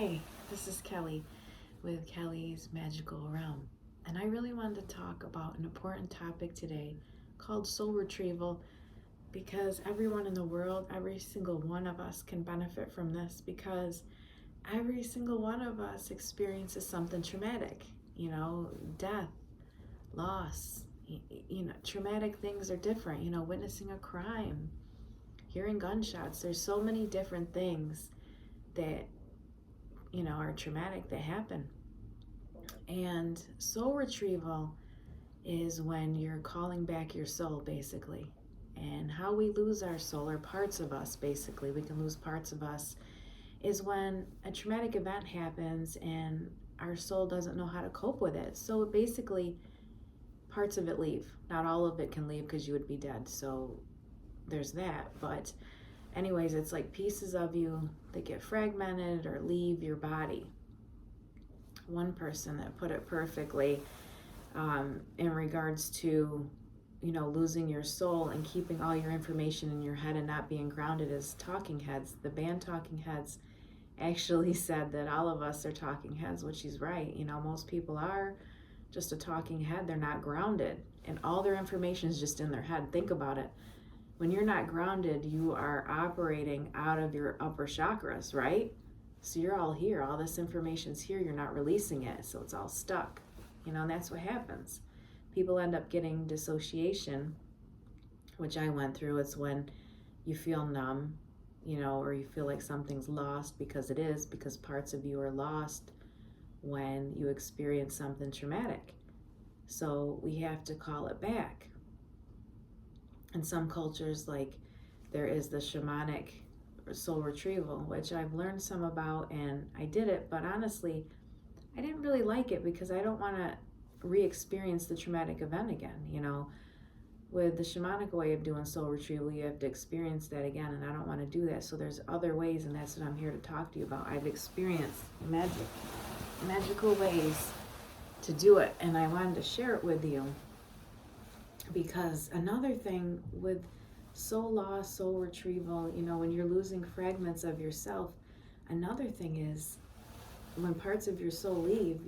Hey, this is Kelly with Kelly's Magical Realm, and I really wanted to talk about an important topic today called soul retrieval because everyone in the world, every single one of us can benefit from this because every single one of us experiences something traumatic, death, loss. Traumatic things are different, witnessing a crime, hearing gunshots. There's so many different things that are traumatic that happen. And soul retrieval is when you're calling back your soul, basically. And how we lose our soul, or parts of us, basically, we can lose parts of us, is when a traumatic event happens and our soul doesn't know how to cope with it. So basically, parts of it leave. Not all of it can leave because you would be dead. So there's that. But anyways, it's like pieces of you that get fragmented or leave your body. One person that put it perfectly in regards to, losing your soul and keeping all your information in your head and not being grounded is Talking Heads. The band Talking Heads actually said that all of us are talking heads, which is right. Most people are just a talking head. They're not grounded, and all their information is just in their head. Think about it. When you're not grounded, you are operating out of your upper chakras, right? So you're all here. All this information's here. You're not releasing it. So it's all stuck. And that's what happens. People end up getting dissociation, which I went through. It's when you feel numb, or you feel like something's lost, because it is, because parts of you are lost when you experience something traumatic. So we have to call it back. In some cultures, like there is the shamanic soul retrieval, which I've learned some about, and I did it, but honestly, I didn't really like it because I don't want to re-experience the traumatic event again. With the shamanic way of doing soul retrieval, you have to experience that again, and I don't want to do that. So there's other ways, and that's what I'm here to talk to you about. I've experienced magical ways to do it, and I wanted to share it with you. Because another thing with soul loss, soul retrieval, when you're losing fragments of yourself, another thing is when parts of your soul leave,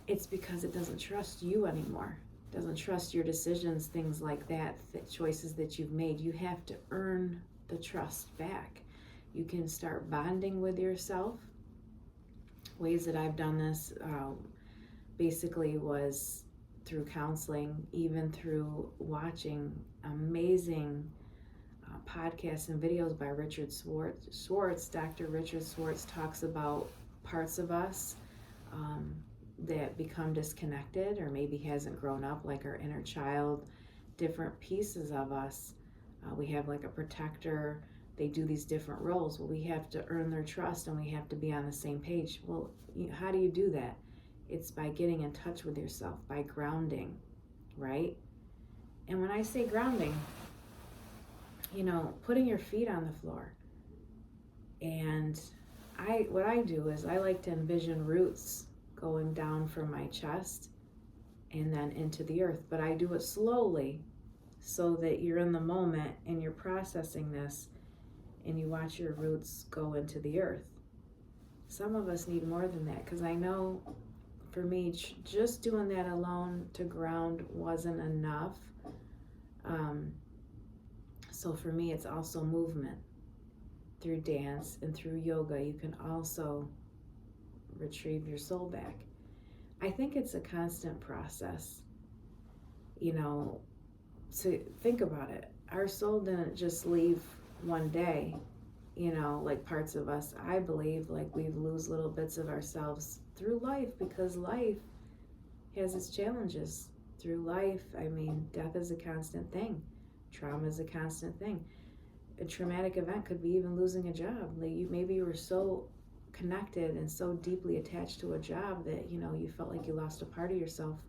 it's because it doesn't trust you anymore. It doesn't trust your decisions, things like that, choices that you've made. You have to earn the trust back. You can start bonding with yourself. Ways that I've done this basically was through counseling, even through watching amazing podcasts and videos by Richard Schwartz. Dr. Richard Schwartz talks about parts of us that become disconnected or maybe hasn't grown up, like our inner child, different pieces of us. We have like a protector. They do these different roles. Well, we have to earn their trust and we have to be on the same page. Well, how do you do that? It's by getting in touch with yourself, by grounding, right? And when I say grounding, putting your feet on the floor. And what I do is I like to envision roots going down from my chest and then into the earth. But I do it slowly so that you're in the moment and you're processing this and you watch your roots go into the earth. Some of us need more than that, because I know for me, just doing that alone to ground wasn't enough. So for me, it's also movement. Through dance and through yoga, you can also retrieve your soul back. I think it's a constant process. So think about it. Our soul didn't just leave one day. Like parts of us, I believe, like we lose little bits of ourselves through life, because life has its challenges. Through life, death is a constant thing. Trauma is a constant thing. A traumatic event could be even losing a job. Maybe you were so connected and so deeply attached to a job that, you felt like you lost a part of yourself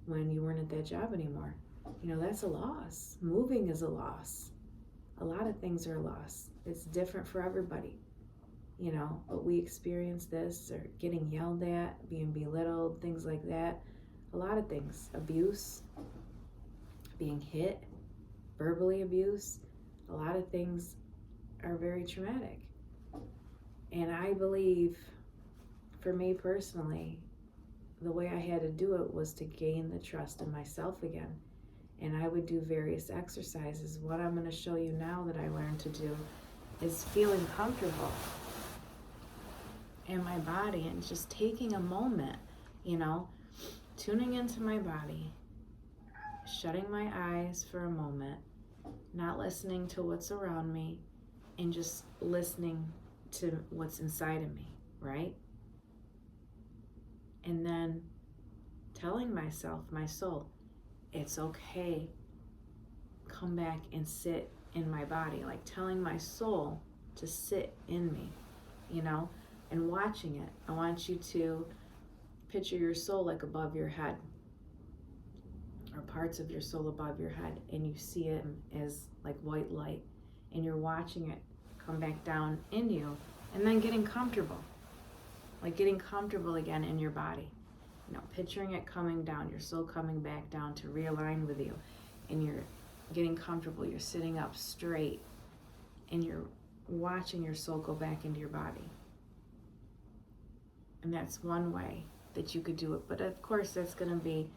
when you weren't at that job anymore. That's a loss. Moving is a loss. A lot of things are a loss. It's different for everybody, but we experience this, or getting yelled at, being belittled, things like that. A lot of things, abuse, being hit, verbally abuse, a lot of things are very traumatic. And I believe, for me personally, the way I had to do it was to gain the trust in myself again. And I would do various exercises. What I'm going to show you now that I learned to do is feeling comfortable in my body and just taking a moment, tuning into my body, shutting my eyes for a moment, not listening to what's around me, and just listening to what's inside of me, right? And then telling myself, my soul, it's okay. Come back and sit in my body. Like telling my soul to sit in me, and watching it. I want you to picture your soul like above your head, or parts of your soul above your head, and you see it as like white light, and you're watching it come back down in you, and then getting comfortable. Like getting comfortable again in your body. Picturing it coming down, your soul coming back down to realign with you. And you're getting comfortable, you're sitting up straight, and you're watching your soul go back into your body. And that's one way that you could do it. But of course, that's going to be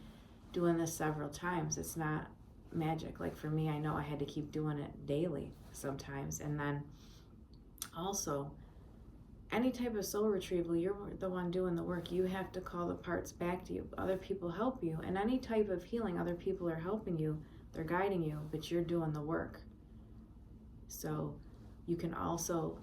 doing this several times. It's not magic. Like for me, I know I had to keep doing it daily sometimes. And then also, any type of soul retrieval, you're the one doing the work. You have to call the parts back to you. Other people help you. And any type of healing, other people are helping you. They're guiding you, but you're doing the work. So you can also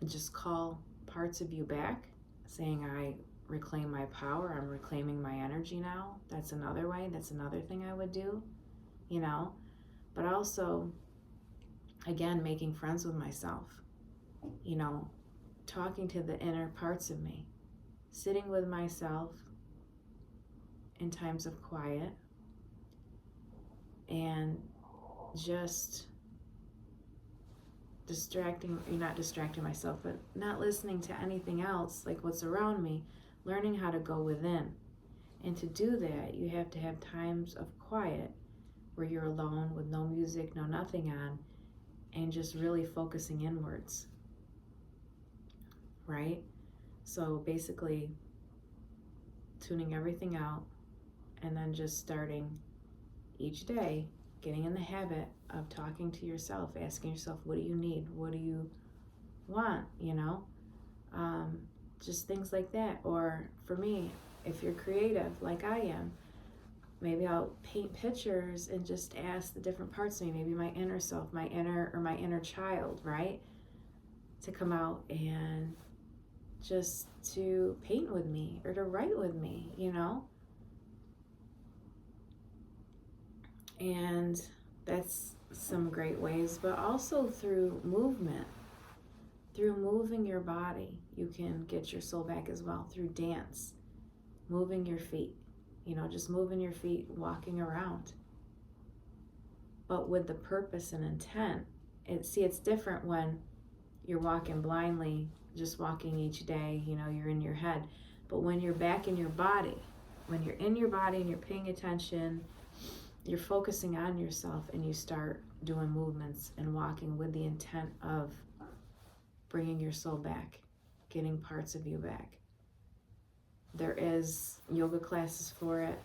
just call parts of you back, saying, I reclaim my power. I'm reclaiming my energy now. That's another way. That's another thing I would do, But also, again, making friends with myself, talking to the inner parts of me, sitting with myself in times of quiet, and just not distracting myself, but not listening to anything else, like what's around me, learning how to go within. And to do that, you have to have times of quiet where you're alone with no music, no nothing on, and just really focusing inwards. Right? So basically tuning everything out, and then just starting each day, getting in the habit of talking to yourself, asking yourself, what do you need? What do you want? Just things like that. Or for me, if you're creative like I am, maybe I'll paint pictures and just ask the different parts of me, maybe my inner self, my inner child, right? To come out and just to paint with me or to write with me, And that's some great ways, but also through movement. Through moving your body, you can get your soul back as well. Through dance, moving your feet, just moving your feet, walking around. But with the purpose and intent. It's different when you're walking blindly, just walking each day, you're in your head. But when you're back in your body, when you're in your body and you're paying attention, you're focusing on yourself, and you start doing movements and walking with the intent of bringing your soul back, getting parts of you back. There is yoga classes for it.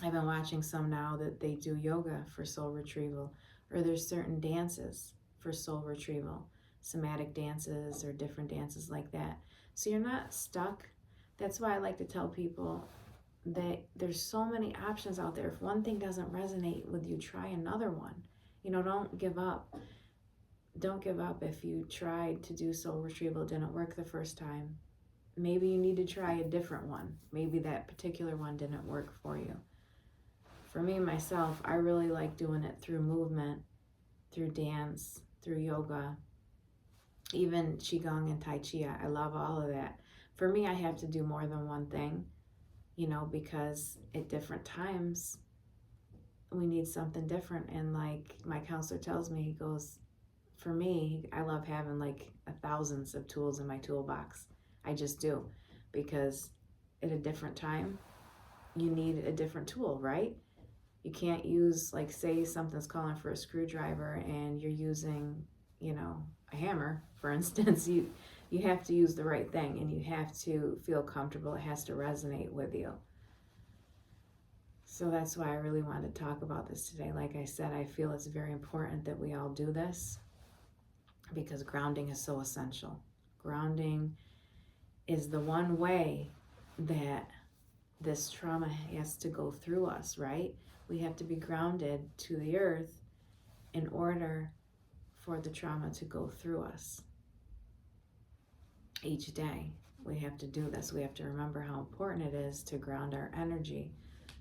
I've been watching some now that they do yoga for soul retrieval, or there's certain dances for soul retrieval, somatic dances or different dances like that. So you're not stuck. That's why I like to tell people that there's so many options out there. If one thing doesn't resonate with you, try another one. Don't give up. Don't give up if you tried to do soul retrieval, didn't work the first time. Maybe you need to try a different one. Maybe that particular one didn't work for you. For me, myself, I really like doing it through movement, through dance, through yoga, even Qigong and Tai Chi. I love all of that. For me, I have to do more than one thing, because at different times we need something different. And like my counselor tells me, he goes, for me, I love having like thousands of tools in my toolbox. I just do, because at a different time, you need a different tool, right? You can't use, like, say something's calling for a screwdriver and you're using, a hammer, for instance. You have to use the right thing, and you have to feel comfortable. It has to resonate with you. So that's why I really wanted to talk about this today. Like I said, I feel it's very important that we all do this because grounding is so essential. Grounding is the one way that this trauma has to go through us, right? We have to be grounded to the earth in order for the trauma to go through us. Each day we have to do this. We have to remember how important it is to ground our energy,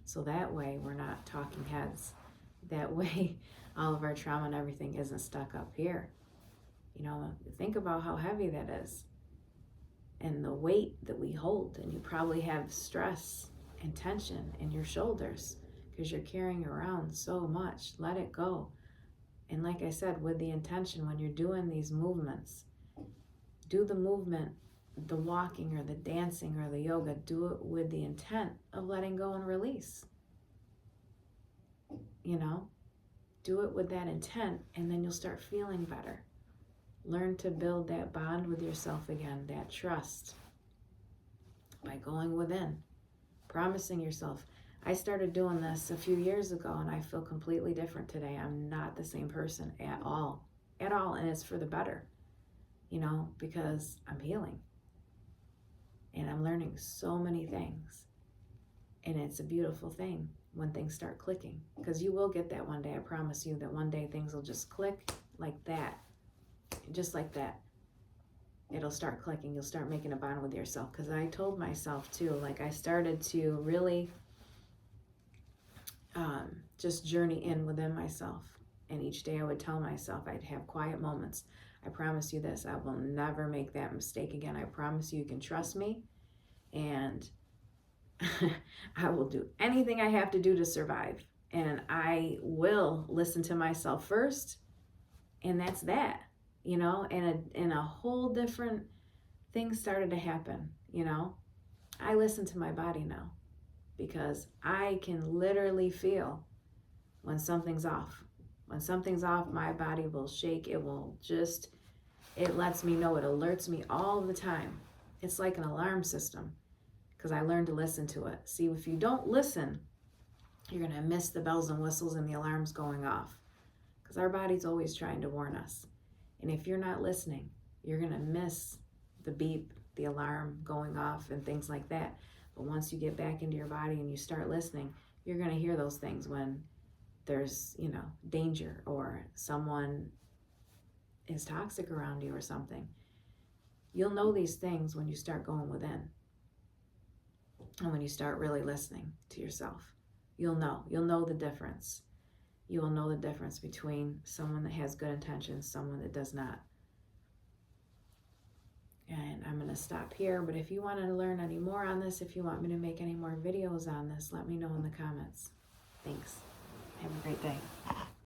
so that way we're not talking heads. That way all of our trauma and everything isn't stuck up here. You know, think about how heavy that is and the weight that we hold. And you probably have stress and tension in your shoulders because you're carrying around so much. Let it go. And like I said, with the intention, when you're doing these movements, do the movement, the walking or the dancing or the yoga, do it with the intent of letting go and release. You know, do it with that intent, and then you'll start feeling better. Learn to build that bond with yourself again, that trust, by going within, promising yourself. I started doing this a few years ago, and I feel completely different today. I'm not the same person at all, and it's for the better, you know, because I'm healing, and I'm learning so many things, and it's a beautiful thing when things start clicking, because you will get that one day. I promise you that one day things will just click like that, just like that. It'll start clicking. You'll start making a bond with yourself, because I told myself too, like I started to really just journey in within myself, and each day I would tell myself, I'd have quiet moments. I promise you this, I will never make that mistake again. I promise you can trust me, and I will do anything I have to do to survive, and I will listen to myself first, and that's that, you know. And a whole different thing started to happen, you know. I listen to my body now, because I can literally feel when something's off. When something's off, my body will shake. It lets me know. It alerts me all the time. It's like an alarm system, because I learned to listen to it. See, if you don't listen, you're going to miss the bells and whistles and the alarms going off, because our body's always trying to warn us. And if you're not listening, you're going to miss the beep, the alarm going off and things like that. But once you get back into your body and you start listening, you're going to hear those things when there's, you know, danger, or someone is toxic around you or something. You'll know these things when you start going within, and when you start really listening to yourself. You'll know the difference. You will know the difference between someone that has good intentions, someone that does not. And I'm going to stop here, but if you want to learn any more on this, if you want me to make any more videos on this, let me know in the comments. Thanks. Have a great day.